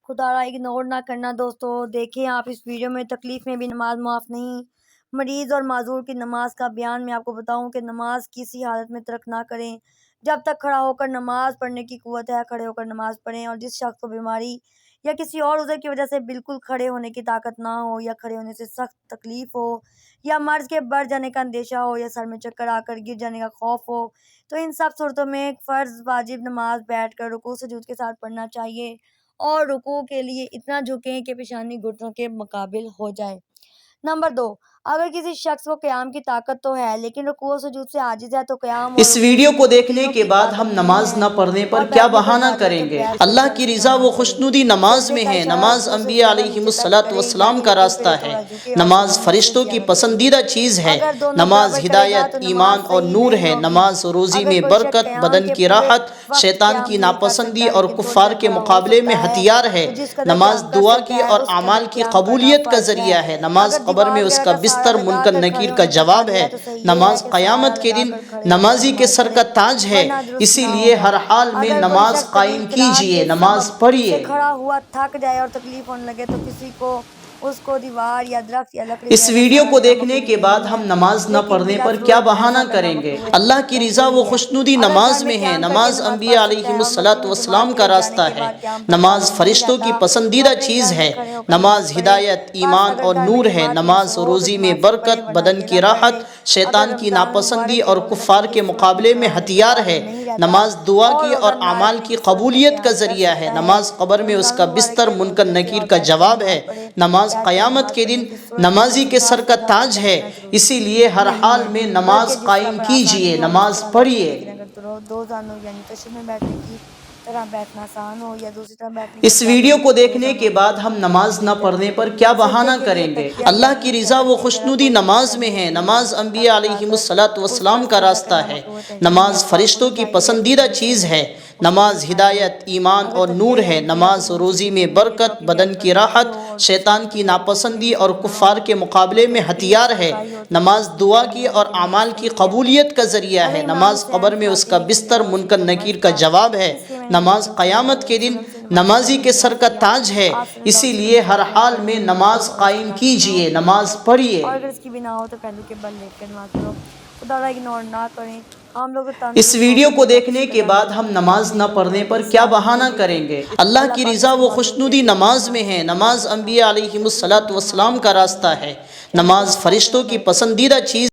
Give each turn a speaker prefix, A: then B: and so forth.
A: خدا را اگنور نہ کرنا دوستو۔ دیکھیں آپ اس ویڈیو میں تکلیف میں بھی نماز معاف نہیں، مریض اور معذور کی نماز کا بیان میں آپ کو بتاؤں کہ نماز کسی حالت میں ترک نہ کریں۔ جب تک کھڑا ہو کر نماز پڑھنے کی قوت ہے کھڑے ہو کر نماز پڑھیں، اور جس شخص کو بیماری یا کسی اور عذر کی وجہ سے بالکل کھڑے ہونے کی طاقت نہ ہو، یا کھڑے ہونے سے سخت تکلیف ہو، یا مرض کے بڑھ جانے کا اندیشہ ہو، یا سر میں چکر آ کر گر جانے کا خوف ہو، تو ان سب صورتوں میں فرض واجب نماز بیٹھ کر رکوع سجود کے ساتھ پڑھنا چاہیے، اور رکوع کے لیے اتنا جھکیں کہ پیشانی گھٹنوں کے مقابل ہو جائے۔ نمبر 2، اگر کسی شخص کو قیام کی طاقت تو ہے لیکن رکوع و سجود سے عاجز ہے تو قیام اور
B: اس ویڈیو کو دیکھنے کے بعد ہم نماز نہ پڑھنے پر کیا بہانہ کریں گے؟ اللہ کی رضا و خوشنودی نماز میں ہے۔ نماز انبیاء علیہ السلام کا راستہ ہے۔ نماز فرشتوں کی پسندیدہ چیز ہے۔ نماز ہدایت، ایمان اور نور ہے۔ نماز روزی میں برکت، بدن کی راحت، شیطان کی ناپسندی اور کفار کے مقابلے میں ہتھیار ہے۔ نماز دعا کی اور اعمال کی قبولیت کا ذریعہ ہے۔ نماز قبر میں اس کا بستر، منکر نکیر کا جواب ہے۔ نماز قیامت کے دن نمازی کے سر کا تاج ہے، اسی لیے ہر حال میں نماز قائم کیجئے، نماز پڑھیے۔
A: کھڑا ہوا تھک جائے اور تکلیف ہونے لگے تو کسی کو اس کو دیوار یا درخت یا لکڑی
B: اس ویڈیو کو دیکھنے کے بعد ہم نماز نہ پڑھنے پر کیا بہانہ کریں گے؟ اللہ کی رضا و خوشنودی نماز میں ہے۔ نماز انبیاء علیہ السلام کا راستہ ہے۔ نماز فرشتوں کی پسندیدہ چیز ہے۔ نماز ہدایت، ایمان اور نور ہے۔ نماز روزی میں برکت، بدن کی راحت، شیطان کی ناپسندی اور کفار کے مقابلے میں ہتھیار ہے۔ نماز دعا کی اور اعمال کی قبولیت کا ذریعہ ہے۔ نماز قبر میں اس کا بستر، منکر نکیر کا جواب ہے۔ نماز قیامت کے دن نمازی کے سر کا تاج ہے، اسی لیے ہر حال میں نماز قائم کیجئے، نماز پڑھیے۔ اس ویڈیو کو دیکھنے کے بعد ہم نماز نہ پڑھنے پر کیا بہانہ کریں گے؟ اللہ کی رضا و خوشنودی نماز میں ہے۔ نماز انبیاء علیہ السلام کا راستہ ہے۔ نماز فرشتوں کی پسندیدہ چیز ہے۔ نماز ہدایت، ایمان اور نور ہے۔ نماز روزی میں برکت، بدن کی راحت، شیطان کی ناپسندی اور کفار کے مقابلے میں ہتھیار ہے۔ نماز دعا کی اور اعمال کی قبولیت کا ذریعہ ہے۔ نماز قبر میں اس کا بستر، منکر نکیر کا جواب ہے۔ نماز قیامت کے دن نمازی کے سر کا تاج ہے، اسی لیے ہر حال میں نماز قائم کیجئے، نماز پڑھیے۔ اس ویڈیو کو دیکھنے کے بعد ہم نماز نہ پڑھنے پر کیا بہانہ کریں گے؟ اللہ کی رضا و خوشنودی نماز میں ہے۔ نماز انبیاء علیہ السلام کا راستہ ہے۔ نماز فرشتوں کی پسندیدہ چیز